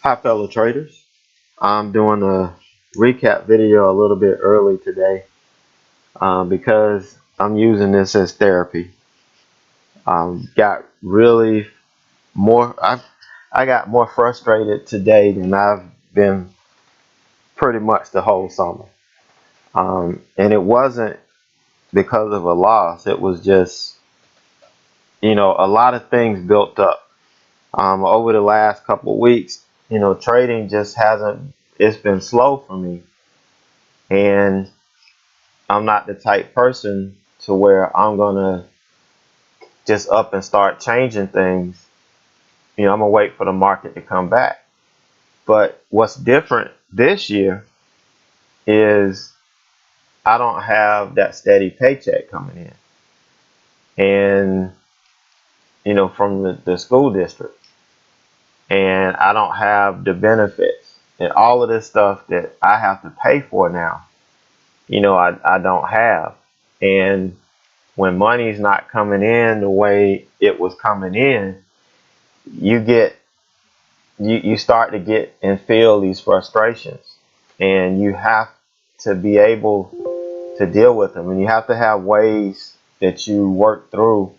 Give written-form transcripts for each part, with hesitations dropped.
Hi fellow traders. I'm doing a recap video a little bit early today because I'm using this as therapy. Got really more I got more frustrated today than I've been pretty much the whole summer. And it wasn't because of a loss. It was just, a lot of things built up over the last couple of weeks. Trading just hasn't, it's been slow for me. And I'm not the type person to where I'm gonna just up and start changing things. I'm gonna wait for the market to come back. But what's different this year is I don't have that steady paycheck coming in, and from the school district, and I don't have the benefits and all of this stuff that I have to pay for now. I don't have, and when money's not coming in the way it was coming in, you get you start to get and feel these frustrations, and you have to be able to deal with them, and you have to have ways that you work through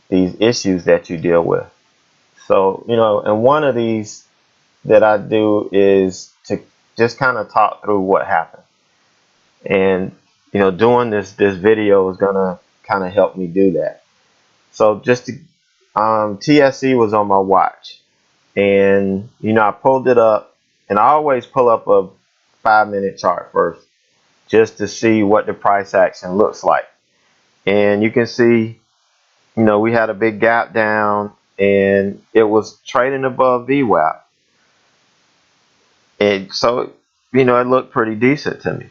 these issues that you deal with. So, and one of these that I do is to just kind of talk through what happened. And doing this video is gonna kind of help me do that. So just to TSE was on my watch, and I pulled it up, and I always pull up a 5-minute chart first just to see what the price action looks like. And you can see, we had a big gap down, and it was trading above VWAP, and so it looked pretty decent to me.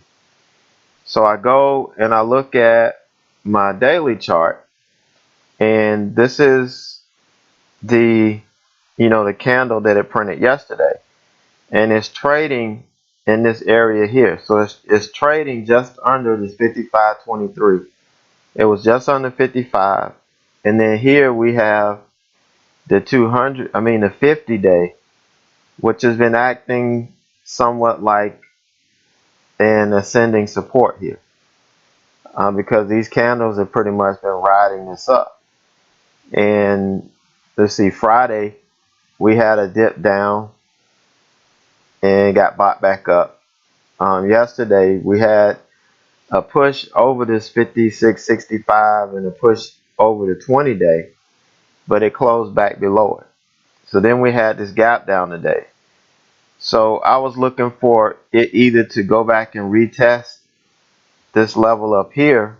So I go and I look at my daily chart, and this is the the candle that it printed yesterday, and it's trading in this area here. So it's trading just under this 55.23. It was just under 55, and then here we have the 50 day, which has been acting somewhat like an ascending support here, because these candles have pretty much been riding this up. And let's see, Friday we had a dip down and got bought back up. Yesterday we had a push over this 56.65 and a push over the 20 day, but it closed back below it. So then we had this gap down today. So I was looking for it either to go back and retest this level up here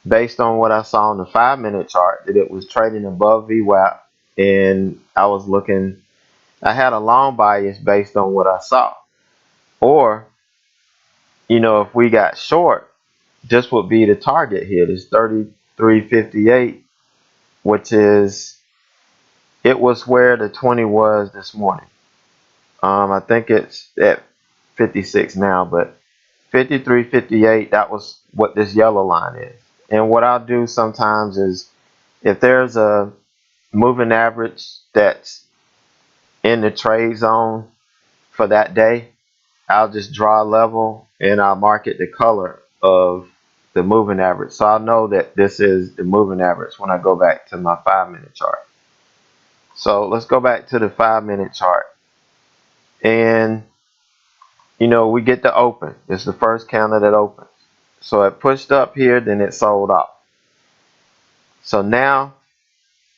based on what I saw on the 5-minute chart, that it was trading above VWAP, and I had a long bias based on what I saw. Or, if we got short, this would be the target here, this 33.58, which is, it was where the 20 was this morning. I think it's at 56 now, but 53.58, that was what this yellow line is. And what I'll do sometimes is, if there's a moving average that's in the trade zone for that day, I'll just draw a level and I'll mark it the color of the moving average. So I'll know that this is the moving average when I go back to my 5-minute chart. So let's go back to the 5-minute chart. And we get the open. It's the first candle that opens. So it pushed up here, then it sold off. So now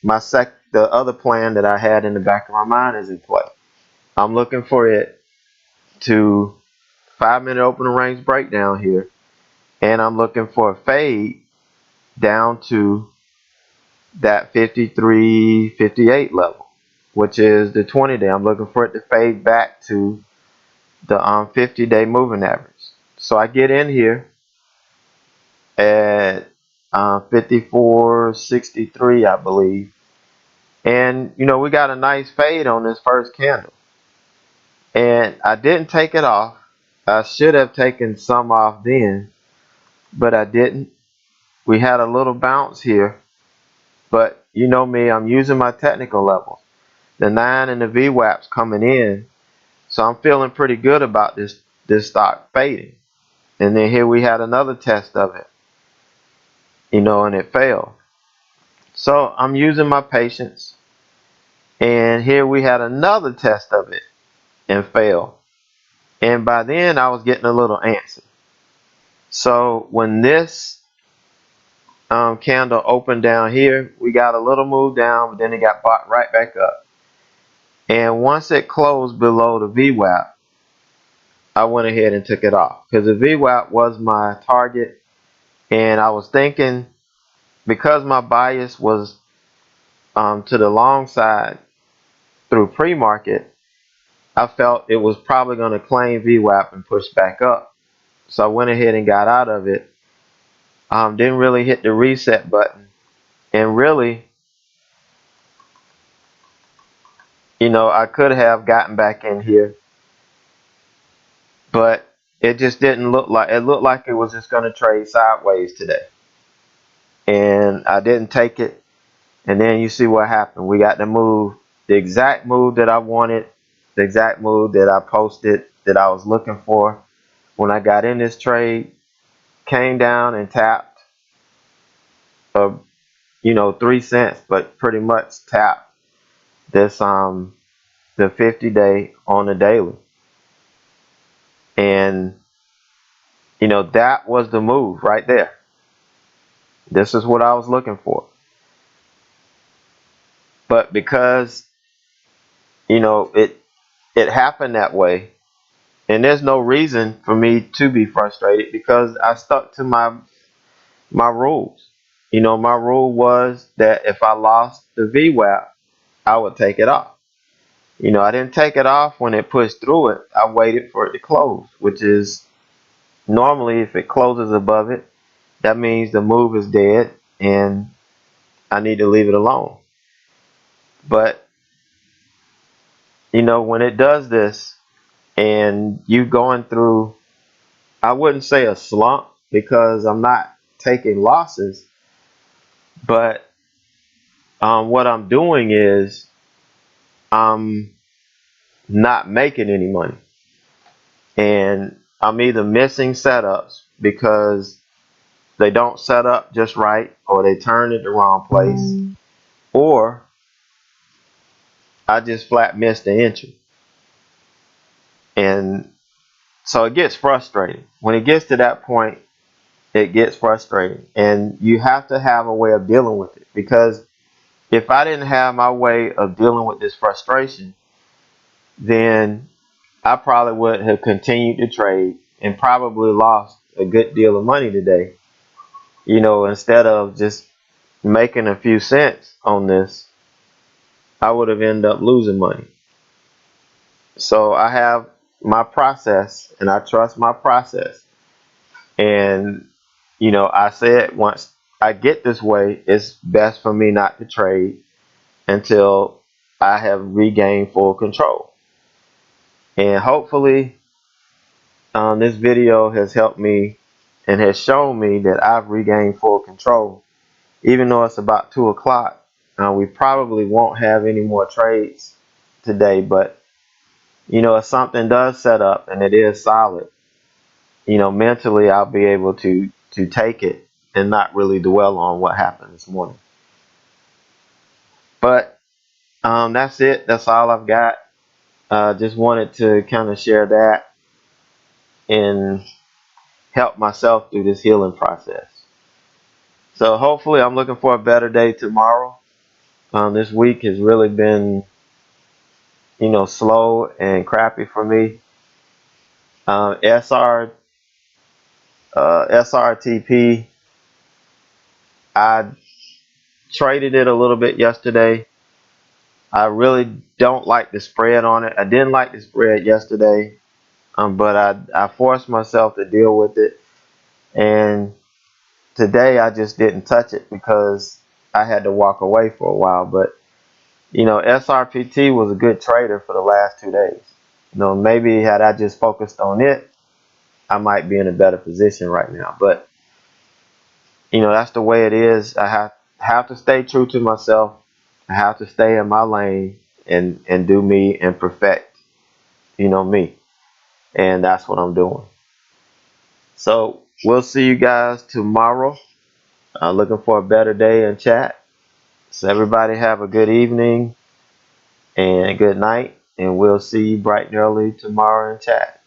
the other plan that I had in the back of my mind is in play. I'm looking for it to 5-minute opening range breakdown here, and I'm looking for a fade down to that 53.58 level, which is the 20 day. I'm looking for it to fade back to the 50-day moving average. So I get in here at 54.63, I believe, and we got a nice fade on this first candle, and I didn't take it off. I should have taken some off then, but I didn't. We had a little bounce here, but me, I'm using my technical levels. the 9 and the VWAP's coming in. So I'm feeling pretty good about this stock fading. And then here we had another test of it, and it failed. So I'm using my patience. And here we had another test of it and failed. And by then I was getting a little antsy. So when this candle opened down here, we got a little move down, but then it got bought right back up. And once it closed below the VWAP, I went ahead and took it off because the VWAP was my target. And I was thinking, because my bias was to the long side through pre-market, I felt it was probably going to claim VWAP and push back up. So I went ahead and got out of it. Didn't really hit the reset button. And really, I could have gotten back in here, but it just didn't look like it. Looked like it was just going to trade sideways today. And I didn't take it. And then you see what happened. We got the move, the exact move that I wanted, the exact move that I posted that I was looking for when I got in this trade. Came down and tapped, 3 cents, but pretty much tapped this the 50-day on the daily. And that was the move right there. This is what I was looking for. But because it happened that way, and there's no reason for me to be frustrated because I stuck to my rules. My rule was that if I lost the VWAP, I would take it off. I didn't take it off when it pushed through it. I waited for it to close, which is normally if it closes above it, that means the move is dead and I need to leave it alone. But when it does this and you going through, I wouldn't say a slump because I'm not taking losses, but what I'm doing is I'm not making any money. And I'm either missing setups because they don't set up just right or they turn it the wrong place, or I just flat missed the entry. And so it gets frustrating. When it gets to that point, it gets frustrating. And you have to have a way of dealing with it, because if I didn't have my way of dealing with this frustration, then I probably would have continued to trade and probably lost a good deal of money today. Instead of just making a few cents on this, I would have ended up losing money. So I have my process and I trust my process. And, I said once I get this way, it's best for me not to trade until I have regained full control. And hopefully, this video has helped me and has shown me that I've regained full control. Even though it's about 2 o'clock, we probably won't have any more trades today. But, if something does set up and it is solid, mentally I'll be able to take it and not really dwell on what happened this morning. But that's it. That's all I've got. Just wanted to kind of share that and help myself through this healing process. So hopefully I'm looking for a better day tomorrow. This week has really been, slow and crappy for me. SRTP, I traded it a little bit yesterday. I really don't like the spread on it. I didn't like the spread yesterday, but I forced myself to deal with it. And today I just didn't touch it because I had to walk away for a while. But, SRPT was a good trader for the last 2 days. Maybe had I just focused on it, I might be in a better position right now. But, that's the way it is. I have to stay true to myself. I have to stay in my lane and do me and perfect, me. And that's what I'm doing. So we'll see you guys tomorrow. Looking for a better day in chat. So everybody have a good evening and good night, and we'll see you bright and early tomorrow in chat.